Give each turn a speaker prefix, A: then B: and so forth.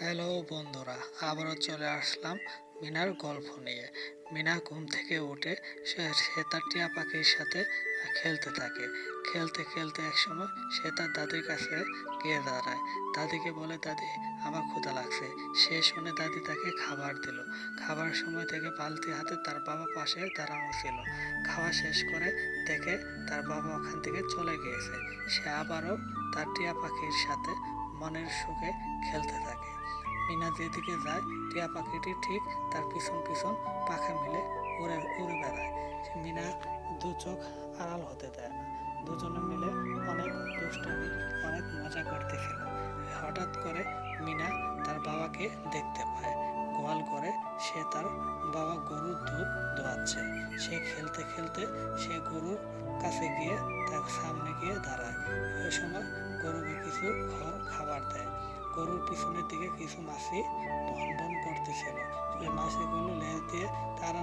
A: Hello বন্ধুরা, আবারও চলে আসলাম মিনার গল্প নিয়ে। মিনা ঘুম থেকে উঠে সে তার টিয়া পাখির সাথে খেলতে থাকে। খেলতে খেলতে একসময় সে তার দাদির কাছে গিয়ে দাঁড়ায়। দাদিকে বলে, দাদি আমার ক্ষুধা লাগছে। সে শুনে দাদি তাকে খাবার দিল। খাবার সময় থেকে বালতি হাতে তার বাবা পাশে দাঁড়ানো ছিল। খাওয়া শেষ করে দেখে তার বাবা ওখান থেকে চলে গিয়েছে। সে আবারও তার টিয়া পাখির সাথে মনের সুখে খেলতে থাকে। মিনা যেদিকে যায় টিয়া পাখিটি ঠিক তার পিছন পিছন পাখা মেলে উড়ে উড়ে বেড়ায়। মিনা দু চোখ আড়াল হতে দেয় না। দুজনে মিলে অনেক দুষ্টুমি, অনেক মজা করতেছিল। হঠাৎ করে মিনা তার বাবাকে দেখতে পায়। গোয়াল করে সে তার বাবা গরুর দুধ দোয়াচ্ছে। সে খেলতে খেলতে সে গরুর কাছে গিয়ে তার সামনে গিয়ে দাঁড়ায়। ওই সময় গরুকে কিছু খাবার দেয়। গরুর পিছনের দিকে কিছু মাছি ভন ভন করতেছিল। ওই মাছিগুলো লেজ দিয়ে তার